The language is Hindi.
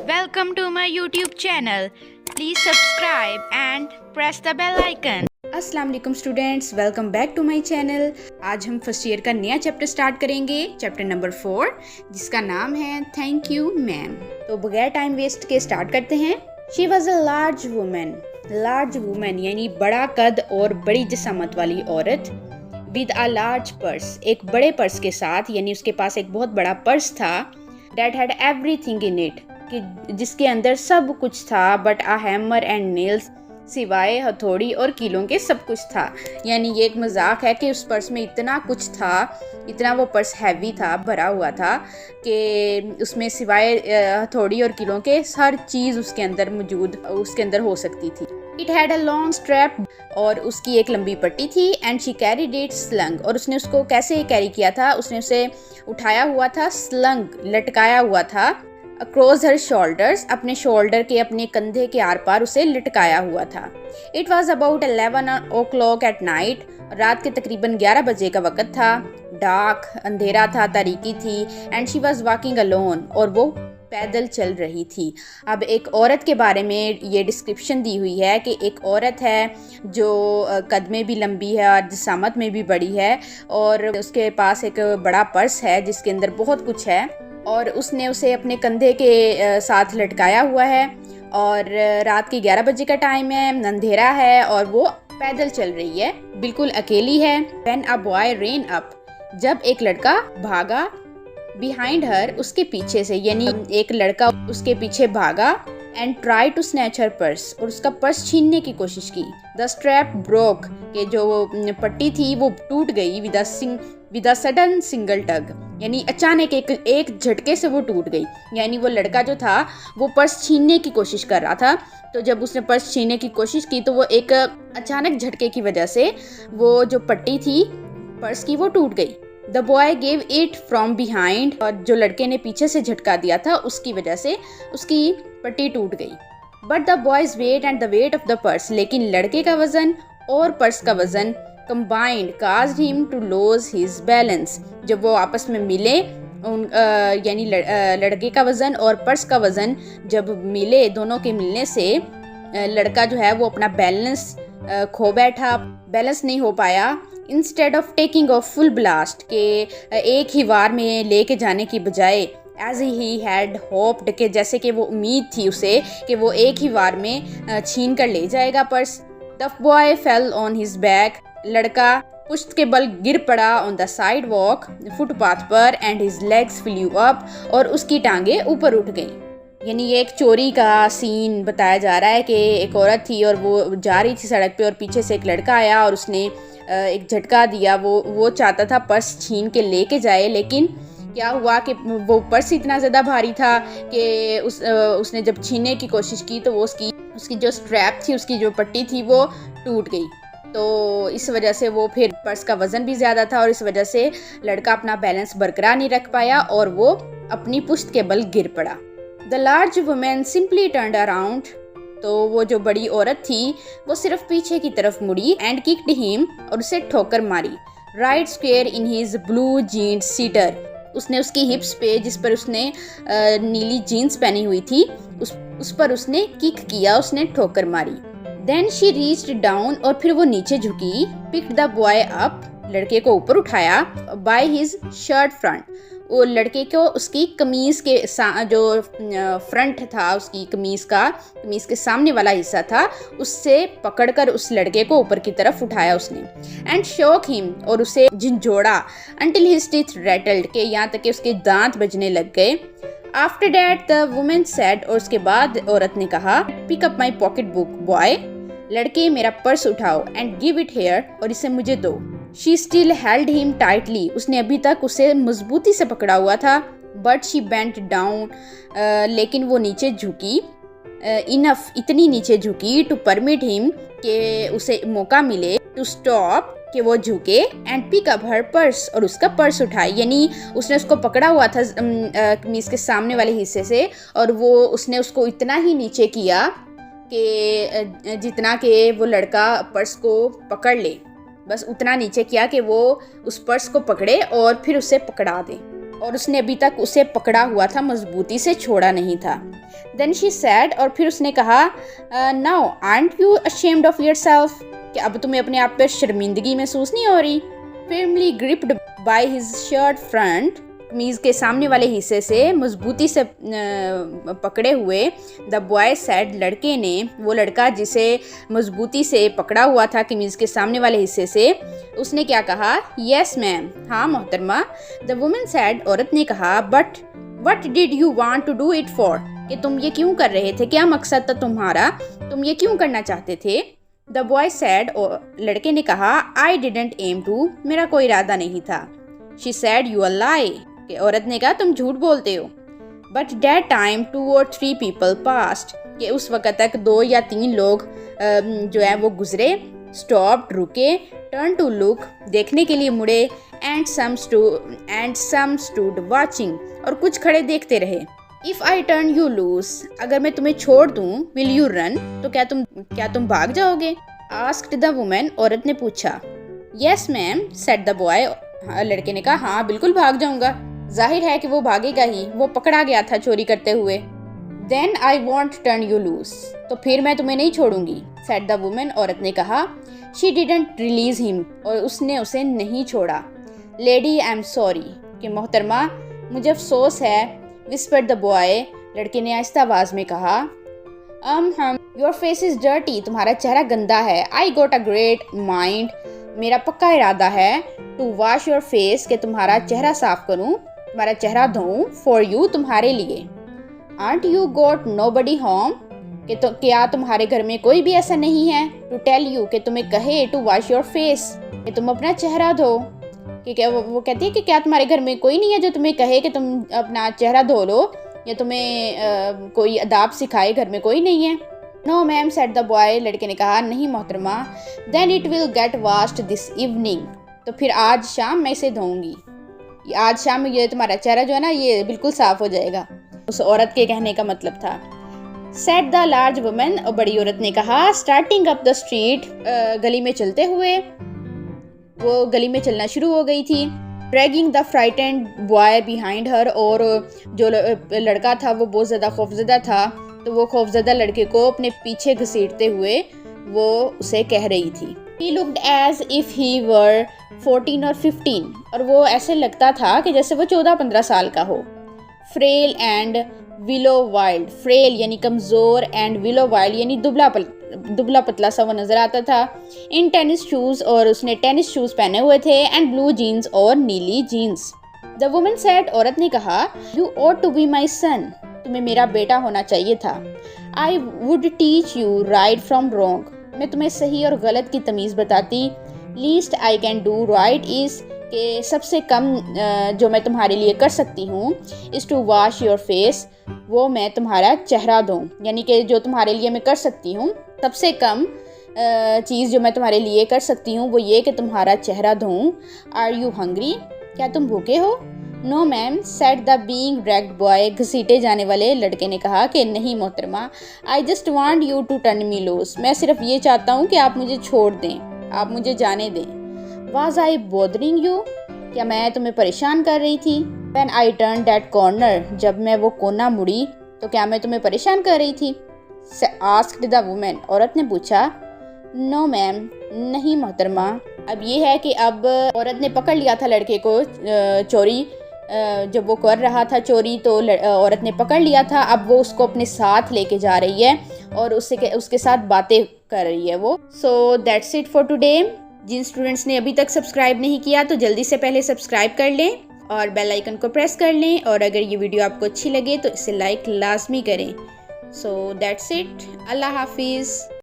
Welcome to my YouTube channel. Please subscribe and press the bell icon. अस्सलाम वालेकुम students, welcome back to my channel. आज हम फर्स्ट ईयर का नया चैप्टर स्टार्ट करेंगे, चैप्टर नंबर 4, जिसका नाम है थैंक यू मैम। तो बगैर टाइम वेस्ट के स्टार्ट करते हैं। She was a large women यानी बड़ा कद और बड़ी जिसामत वाली औरत। विद अ लार्ज पर्स, एक बड़े पर्स के साथ, यानी उसके पास एक बहुत बड़ा पर्स था। That had everything in it, कि जिसके अंदर सब कुछ था, but a hammer and nails, सिवाय हथौड़ी और कीलों के सब कुछ था। यानी ये एक मजाक है कि उस पर्स में इतना कुछ था, इतना वो पर्स हैवी था, भरा हुआ था कि उसमें सिवाय हथौड़ी और कीलों के हर चीज़ उसके अंदर हो सकती थी। It had a long strap, और उसकी एक लंबी पट्टी थी। And she carried it slung, और उसने उसको कैसे कैरी किया था, उसने उसे उठाया हुआ था, स्लंग लटकाया हुआ था, अक्रॉस हर शोल्डर्स, अपने शोल्डर के, अपने कंधे के आर पार उसे लटकाया हुआ था। It was about 11 o'clock at night, रात के तकरीबन 11 बजे का वक़्त था। डार्क, अंधेरा था, तारीकी थी। And she was walking alone, और वो पैदल चल रही थी। अब एक औरत के बारे में ये डिस्क्रिप्शन दी हुई है कि एक औरत है जो कद में भी लंबी है और जिसामत में भी बड़ी है, और उसके पास एक बड़ा पर्स है जिसके अंदर बहुत कुछ है, और उसने उसे अपने कंधे के साथ लटकाया हुआ है, और रात के 11 बजे का टाइम है, अंधेरा है, और वो पैदल चल रही है, बिल्कुल अकेली है। When a boy ran up, जब एक लड़का भागा, बिहाइंड हर, उसके पीछे से, यानी एक लड़का उसके पीछे भागा। And try to snatch her purse, और उसका पर्स छीनने की कोशिश की। द स्ट्रैप ब्रोक, के जो पट्टी थी वो टूट गई। विद अ सडन सिंगल टग, यानी अचानक एक झटके से वो टूट गई। यानी वो लड़का जो था वो पर्स छीनने की कोशिश कर रहा था, तो जब उसने पर्स छीनने की कोशिश की तो वो एक अचानक झटके की वजह से वो जो पट्टी थी पर्स की वो टूट गई। The boy gave it from behind, और जो लड़के ने पीछे से झटका दिया था उसकी वजह से उसकी पट्टी टूट गई। But the boy's weight and the weight of the purse, लेकिन लड़के का वजन और पर्स का वजन combined caused him to lose his balance, जब वो आपस में मिले, यानी लड़के का वजन और पर्स का वजन जब मिले, दोनों के मिलने से लड़का जो है वो अपना बैलेंस खो बैठा, बैलेंस नहीं हो पाया। Instead of taking of full blast, के एक ही वार में लेके जाने की बजाय, एज ही हैड होप्ड, के जैसे कि वो उम्मीद थी उसे कि वो एक ही वार में छीन कर ले जाएगा purse. The boy fell on his back, लड़का पुश्त के बल गिर पड़ा on the sidewalk, footpath पर। And his legs flew up, और उसकी टांगे ऊपर उठ गई। यानी ये एक चोरी का सीन बताया जा रहा है कि एक औरत थी और वो जा रही थी सड़क पे, और पीछे से एक लड़का आया और उसने एक झटका दिया। वो चाहता था पर्स छीन के लेके जाए, लेकिन क्या हुआ कि वो पर्स इतना ज़्यादा भारी था कि उसने जब छीनने की कोशिश की तो वो उसकी जो स्ट्रैप थी, उसकी जो पट्टी थी वो टूट गई। तो इस वजह से वो फिर पर्स का वज़न भी ज़्यादा था, और इस वजह से लड़का अपना बैलेंस बरकरार नहीं रख पाया और वो अपनी पुश्त के बल गिर पड़ा। The large women simply turned around, तो वो जो बड़ी औरत थी वो सिर्फ पीछे की तरफ मुड़ी। एंड किक्ड हिम, और उसे ठोकर मारी। Right square in his blue jeans sitter, उसने उसकी हिप्स पे, जिस पर उसने नीली जीन्स पहनी हुई थी, उस पर उसने किक किया, उसने ठोकर मारी। देन शी रीच्ड डाउन, और फिर वो नीचे झुकी। पिक्ड द बॉय अप, लड़के को ऊपर उठाया। बाय हिज शर्ट फ्रंट, वो लड़के को उसकी कमीज के जो फ्रंट था, उसकी कमीज के सामने वाला हिस्सा था, उससे पकड़कर उस लड़के को ऊपर की तरफ उठाया उसने। एंड शॉक हिम, और उसे झंझोड़ा। अंटिल हिज टीथ रैटल्ड, के यहाँ तक कि उसके दांत बजने लग गए। After that the women said, और उसके बाद औरत ने कहा, pick up my pocketbook boy, लड़के मेरा पर्स उठाओ। एंड गिव इट हेयर, और इसे मुझे दो। She still held him tightly, उसने अभी तक उसे मजबूती से पकड़ा हुआ था। बट शी बेंट डाउन, लेकिन वो नीचे झुकी। इनफ, इतनी नीचे झुकी, टू परमिट हिम, के उसे मौका मिले, टू स्टॉप, कि वो झुके। And pick up her purse, और उसका पर्स उठाए। यानी उसने उसको पकड़ा हुआ था कमीज के सामने वाले हिस्से से, और उसने उसको इतना ही नीचे किया कि जितना कि वो लड़का पर्स को पकड़ ले, बस उतना नीचे किया कि वो उस पर्स को पकड़े और फिर उसे पकड़ा दे। और उसने अभी तक उसे पकड़ा हुआ था, मजबूती से छोड़ा नहीं था। देन शी सैड, और फिर उसने कहा, now aren't you ashamed of yourself, कि अब तुम्हें अपने आप पर शर्मिंदगी महसूस नहीं हो रही। Firmly gripped by his shirt front, कमीज के सामने वाले हिस्से से मजबूती से पकड़े हुए, द बॉय सेड, लड़के ने, वो लड़का जिसे मजबूती से पकड़ा हुआ था कमीज के सामने वाले हिस्से से, उसने क्या कहा, यस मैम, हाँ मोहतरमा। द वुमन सेड, औरत ने कहा, but what did you want to do it for, कि तुम ये क्यों कर रहे थे, क्या मकसद था तुम्हारा, तुम ये क्यों करना चाहते थे। द बॉय सेड, लड़के ने कहा, आई डिडंट एम टू, मेरा कोई इरादा नहीं था। शी सेड, यू आर लाई, कि औरत ने कहा, तुम झूठ बोलते हो। But that time 2 or 3 people passed, कि उस वक्त तक 2 या 3 लोग जो है वो गुजरे। स्टॉप्ड, रुके। टर्न टू लुक, देखने के लिए मुड़े। एंड सम स्टूड वाचिंग, और कुछ खड़े देखते रहे। If I turn you loose, अगर मैं तुम्हें छोड़ दूं, विल यू रन, तो क्या तुम भाग जाओगे। आस्क्ड द वुमन, औरत ने पूछा। Yes ma'am, said the boy, लड़के ने कहा, हाँ बिल्कुल भाग जाऊंगा। जाहिर है कि वो भागेगा ही, वो पकड़ा गया था चोरी करते हुए। Then I won't turn you loose, तो फिर मैं तुम्हें नहीं छोड़ूंगी, सेड द वुमन, औरत ने कहा। शी डिडंट रिलीज हिम, और उसने उसे नहीं छोड़ा। लेडी आई एम सॉरी, कि मोहतरमा मुझे अफसोस है। विस्पर्ड द बॉय, लड़के ने आहिस्ता आवाज में कहा। योर फेस इज डर्टी, तुम्हारा चेहरा गंदा है। आई गोट अ ग्रेट माइंड, मेरा पक्का इरादा है। टू वॉश योर फेस, कि तुम्हारा चेहरा साफ करूं, तुम्हारा चेहरा धोऊं। फॉर यू, तुम्हारे लिए। Aunt you got nobody home, कि तो क्या तुम्हारे घर में कोई भी ऐसा नहीं है। टू टेल यू, कि तुम्हें कहे टू वॉश योर फेस, कि तुम अपना चेहरा धो। कि क्या वो कहती है कि क्या तुम्हारे घर में कोई नहीं है जो तुम्हें कहे कि तुम अपना चेहरा धो लो, या तुम्हें कोई अदाब सिखाए, घर में कोई नहीं है। No ma'am, said the boy, लड़के ने कहा, नहीं मोहतरमा। Then it will get washed this evening, तो फिर आज शाम मैं इसे धोऊंगी। आज शाम में ये तुम्हारा चेहरा जो है ना, ये बिल्कुल साफ हो जाएगा। उस औरत के कहने का मतलब था। सेड द लार्ज वुमन, और बड़ी औरत ने कहा। स्टार्टिंग अप द स्ट्रीट, गली में चलते हुए, वो गली में चलना शुरू हो गई थी। Dragging the frightened boy behind her, और जो लड़का था वो बहुत ज़्यादा खौफजदा था, तो वो खौफजदा लड़के को अपने पीछे घसीटते हुए वो उसे कह रही थी। He looked as if he were 14 or 15, और वो ऐसे लगता था कि जैसे वो 14-15 साल का हो। Frail and willow wild, frail यानी कमज़ोर, एंड विलो वाइल्ड यानी दुबला पतला सा वो नज़र आता था। इन टेनिस शूज़, और उसने टेनिस शूज़ पहने हुए थे। एंड ब्लू जीन्स, और नीली जीन्स। द वुमन सेड, औरत ने कहा, you ought to be my son, तुम्हें मेरा बेटा होना चाहिए था। I would teach you right from wrong, मैं तुम्हें सही और गलत की तमीज़ बताती। Least I can do right is, के सबसे कम जो मैं तुम्हारे लिए कर सकती हूँ, is to wash your face, वो मैं तुम्हारा चेहरा धोऊं। यानी कि जो तुम्हारे लिए मैं कर सकती हूँ, सबसे कम चीज़ जो मैं तुम्हारे लिए कर सकती हूँ वो ये कि तुम्हारा चेहरा धोऊं। आर यू हंग्री, क्या तुम भूखे हो। No ma'am, said the being dragged boy, घसीटे जाने वाले लड़के ने कहा कि नहीं मोहतरमा। I just want you to turn me loose, मैं सिर्फ ये चाहता हूँ कि आप मुझे छोड़ दें, आप मुझे जाने दें। वाज आई बोदरिंग यू, क्या मैं तुम्हें परेशान कर रही थी। When I turn that corner, जब मैं वो कोना मुड़ी तो क्या मैं तुम्हें परेशान कर रही थी। आस्क्ड द वुमन, औरत ने पूछा। नो मैम, नहीं मोहतरमा। अब ये है कि अब औरत ने पकड़ लिया था लड़के को चोरी, जब वो कर रहा था चोरी तो औरत ने पकड़ लिया था। अब वो उसको अपने साथ लेके जा रही है और उसके साथ बातें कर रही है वो। So that's it for today. जिन स्टूडेंट्स ने अभी तक सब्सक्राइब नहीं किया तो जल्दी से पहले सब्सक्राइब कर लें और बेल आइकन को प्रेस कर लें, और अगर ये वीडियो आपको अच्छी लगे तो इसे लाइक लाजमी करें। सो दैट्स इट, अल्लाह हाफिज़।